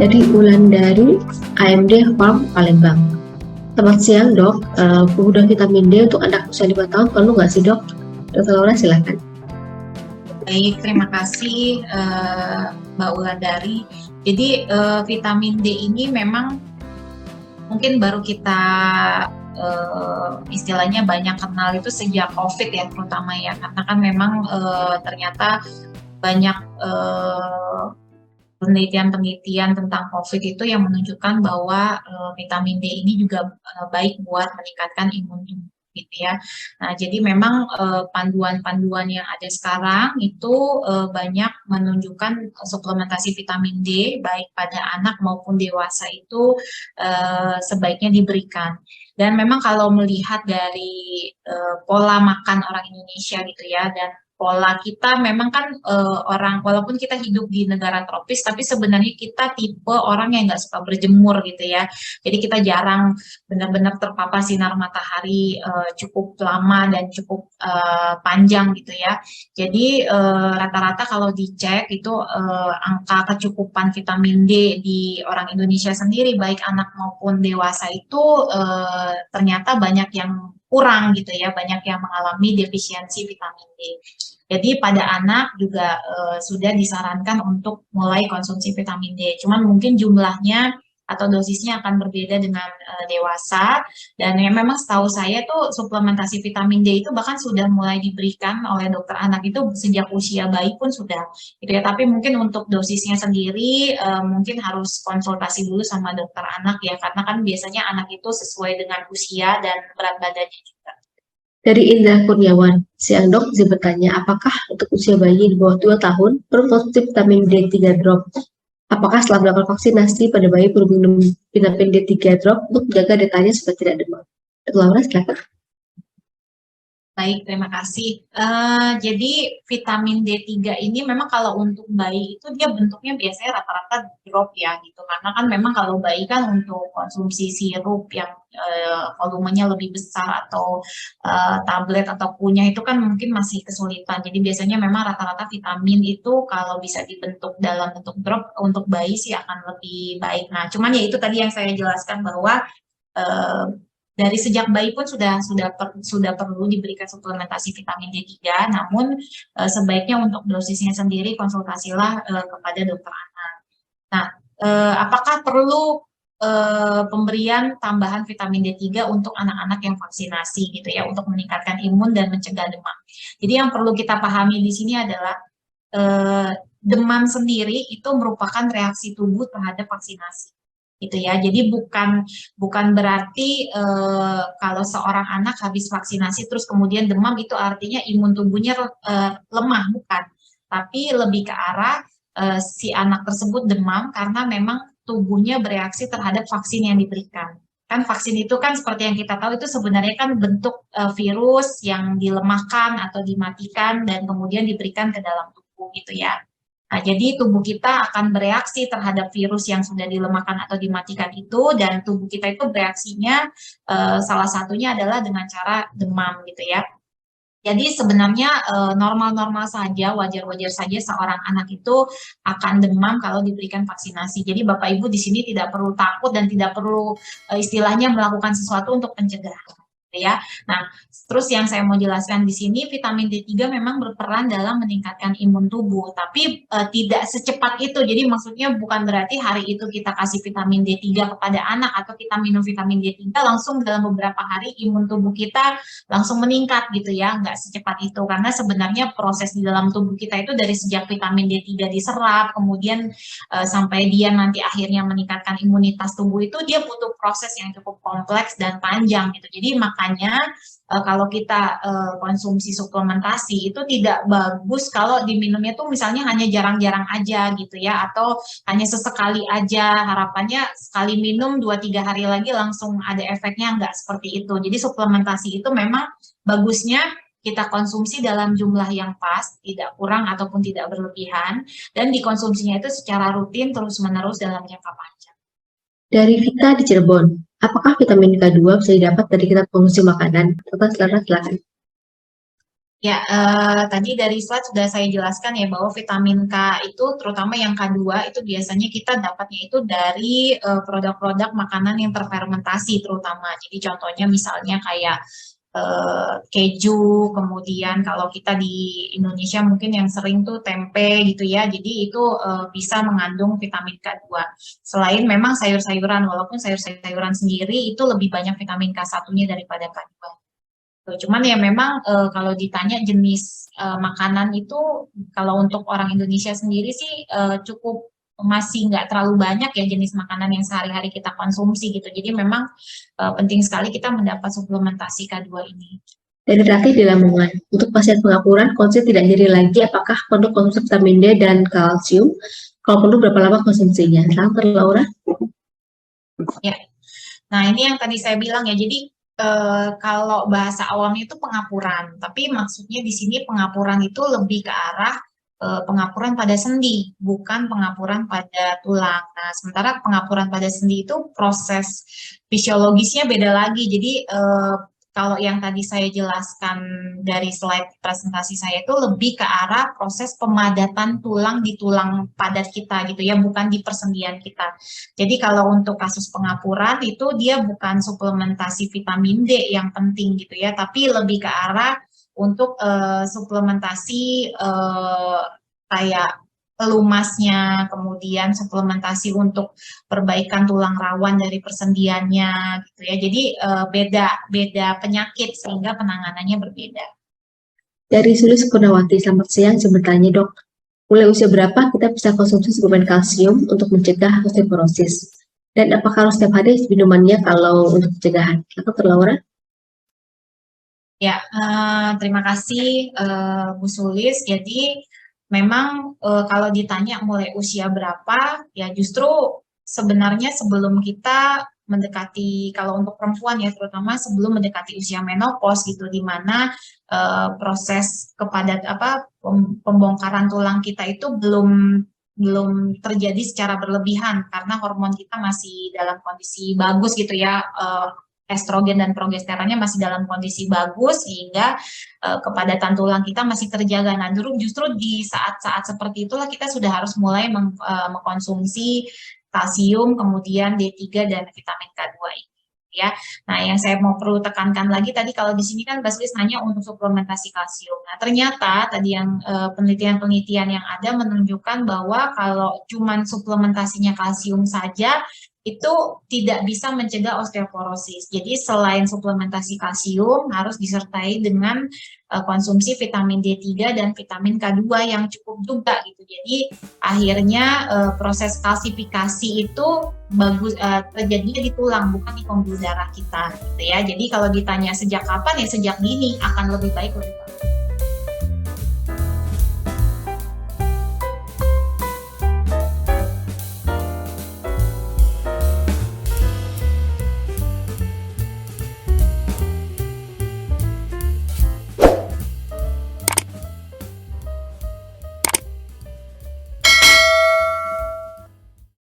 Dari Wulandari, AMD Farm Palembang. Selamat siang dok, penggunaan vitamin D untuk anak usia 5 tahun perlu nggak sih dok? Dokter Laura silakan. Baik, terima kasih Mbak Wulandari. Jadi vitamin D ini memang mungkin baru kita istilahnya banyak kenal itu sejak COVID ya, terutama ya, karena kan memang ternyata banyak penelitian-penelitian tentang COVID itu yang menunjukkan bahwa vitamin D ini juga baik buat meningkatkan imun tubuh gitu ya. Nah, jadi memang panduan-panduan yang ada sekarang itu banyak menunjukkan suplementasi vitamin D baik pada anak maupun dewasa itu sebaiknya diberikan. Dan memang kalau melihat dari pola makan orang Indonesia gitu ya, dan pola kita memang kan orang, walaupun kita hidup di negara tropis, tapi sebenarnya kita tipe orang yang nggak suka berjemur gitu ya. Jadi kita jarang benar-benar terpapar sinar matahari cukup lama dan cukup panjang gitu ya. Jadi rata-rata kalau dicek itu angka kecukupan vitamin D di orang Indonesia sendiri, baik anak maupun dewasa itu ternyata banyak yang kurang gitu ya, banyak yang mengalami defisiensi vitamin D. Jadi pada anak juga sudah disarankan untuk mulai konsumsi vitamin D. Cuman mungkin jumlahnya atau dosisnya akan berbeda dengan dewasa. Dan yang memang setahu saya tuh suplementasi vitamin D itu bahkan sudah mulai diberikan oleh dokter anak itu sejak usia bayi pun sudah gitu ya. Tapi mungkin untuk dosisnya sendiri mungkin harus konsultasi dulu sama dokter anak ya, karena kan biasanya anak itu sesuai dengan usia dan berat badannya juga. Dari Indra Kurniawan, siang dok, izin bertanya, apakah untuk usia bayi di bawah 2 tahun perlu konsumsi vitamin D3 drop? Apakah setelah melakukan vaksinasi pada bayi perlu minum vitamin D3 drop untuk menjaga detanya supaya tidak demam? Dokter Laura silakan. Baik, terima kasih. Jadi vitamin D3 ini memang kalau untuk bayi itu dia bentuknya biasanya rata-rata drop ya gitu. Karena kan memang kalau bayi kan untuk konsumsi sirup yang volumenya lebih besar atau tablet atau kunyah itu kan mungkin masih kesulitan. Jadi biasanya memang rata-rata vitamin itu kalau bisa dibentuk dalam bentuk drop untuk bayi sih akan lebih baik. Nah, cuman ya itu tadi yang saya jelaskan bahwa dari sejak bayi pun sudah perlu diberikan suplementasi vitamin D3, namun sebaiknya untuk dosisnya sendiri konsultasilah kepada dokter anak. Nah, apakah perlu pemberian tambahan vitamin D3 untuk anak-anak yang vaksinasi gitu ya, untuk meningkatkan imun dan mencegah demam. Jadi yang perlu kita pahami di sini adalah demam sendiri itu merupakan reaksi tubuh terhadap vaksinasi gitu ya. Jadi bukan berarti kalau seorang anak habis vaksinasi terus kemudian demam itu artinya imun tubuhnya lemah, bukan. Tapi lebih ke arah si anak tersebut demam karena memang tubuhnya bereaksi terhadap vaksin yang diberikan. Kan vaksin itu kan seperti yang kita tahu itu sebenarnya kan bentuk virus yang dilemahkan atau dimatikan dan kemudian diberikan ke dalam tubuh gitu ya. Nah, jadi tubuh kita akan bereaksi terhadap virus yang sudah dilemahkan atau dimatikan itu, dan tubuh kita itu bereaksinya salah satunya adalah dengan cara demam gitu ya. Jadi sebenarnya normal-normal saja, wajar-wajar saja seorang anak itu akan demam kalau diberikan vaksinasi. Jadi Bapak Ibu di sini tidak perlu takut dan tidak perlu istilahnya melakukan sesuatu untuk pencegahan. Ya. Nah, terus yang saya mau jelaskan di sini, vitamin D3 memang berperan dalam meningkatkan imun tubuh, tapi tidak secepat itu. Jadi maksudnya bukan berarti hari itu kita kasih vitamin D3 kepada anak atau kita minum vitamin D3 langsung dalam beberapa hari imun tubuh kita langsung meningkat gitu ya, nggak secepat itu. Karena sebenarnya proses di dalam tubuh kita itu dari sejak vitamin D3 diserap, kemudian sampai dia nanti akhirnya meningkatkan imunitas tubuh itu dia butuh proses yang cukup kompleks dan panjang gitu. Jadi makanya kalau kita konsumsi suplementasi itu tidak bagus kalau diminumnya tuh misalnya hanya jarang-jarang aja gitu ya, atau hanya sesekali aja, harapannya sekali minum 2-3 hari lagi langsung ada efeknya, nggak seperti itu. Jadi suplementasi itu memang bagusnya kita konsumsi dalam jumlah yang pas, tidak kurang ataupun tidak berlebihan, dan dikonsumsinya itu secara rutin terus-menerus dalam jangka panjang. Dari Vita di Cirebon, apakah vitamin K2 bisa didapat dari kita konsumsi makanan? Dokter Laura silakan. Ya, tadi dari slide sudah saya jelaskan ya bahwa vitamin K itu terutama yang K2 itu biasanya kita dapatnya itu dari produk-produk makanan yang terfermentasi terutama. Jadi contohnya misalnya kayak keju, kemudian kalau kita di Indonesia mungkin yang sering tuh tempe gitu ya. Jadi itu bisa mengandung vitamin K2. Selain memang sayur-sayuran, walaupun sayur-sayuran sendiri itu lebih banyak vitamin K1-nya daripada K2. Tuh, cuman ya memang kalau ditanya jenis makanan itu kalau untuk orang Indonesia sendiri sih cukup masih nggak terlalu banyak ya jenis makanan yang sehari-hari kita konsumsi gitu. Jadi memang penting sekali kita mendapat suplementasi K2 ini. Dari Ratih di Lamongan, untuk pasien pengapuran, konsil tidak nyeri lagi, apakah perlu konsumsi vitamin D dan kalsium? Kalau perlu, berapa lama konsumsinya? Dr. Laura? Ya, nah ini yang tadi saya bilang ya. Jadi kalau bahasa awamnya itu pengapuran, tapi maksudnya di sini pengapuran itu lebih ke arah pengapuran pada sendi, bukan pengapuran pada tulang. Nah, sementara pengapuran pada sendi itu proses fisiologisnya beda lagi. Jadi kalau yang tadi saya jelaskan dari slide presentasi saya itu lebih ke arah proses pemadatan tulang di tulang padat kita gitu ya, bukan di persendian kita. Jadi kalau untuk kasus pengapuran itu dia bukan suplementasi vitamin D yang penting gitu ya, tapi lebih ke arah untuk suplementasi kayak pelumasnya, kemudian suplementasi untuk perbaikan tulang rawan dari persendiannya gitu ya. Jadi beda penyakit sehingga penanganannya berbeda. Dari Sulis Purnawati, selamat siang, saya bertanya dok, mulai usia berapa kita bisa konsumsi suplemen kalsium untuk mencegah osteoporosis? Dan apakah harus setiap hari minumannya kalau untuk pencegahan? Dr. Laura? Ya, terima kasih Bu Sulis. Jadi memang kalau ditanya mulai usia berapa, ya justru sebenarnya sebelum kita mendekati, kalau untuk perempuan ya terutama sebelum mendekati usia menopause gitu, di mana proses pembongkaran tulang kita itu belum terjadi secara berlebihan karena hormon kita masih dalam kondisi bagus gitu ya, estrogen dan progesteronnya masih dalam kondisi bagus sehingga kepadatan tulang kita masih terjaga. Nah, justru di saat-saat seperti itulah kita sudah harus mulai mengkonsumsi kalsium, kemudian D3 dan vitamin K2 ini. Ya, nah yang saya mau perlu tekankan lagi tadi kalau di sini kan Baslis nanya untuk suplementasi kalsium. Nah ternyata tadi yang penelitian-penelitian yang ada menunjukkan bahwa kalau cuman suplementasinya kalsium saja itu tidak bisa mencegah osteoporosis. Jadi selain suplementasi kalsium harus disertai dengan konsumsi vitamin D3 dan vitamin K2 yang cukup juga gitu. Jadi akhirnya proses kalsifikasi itu bagus terjadinya di tulang bukan di pembuluh darah kita gitu ya. Jadi kalau ditanya sejak kapan ya sejak dini akan lebih baik lebih bagus.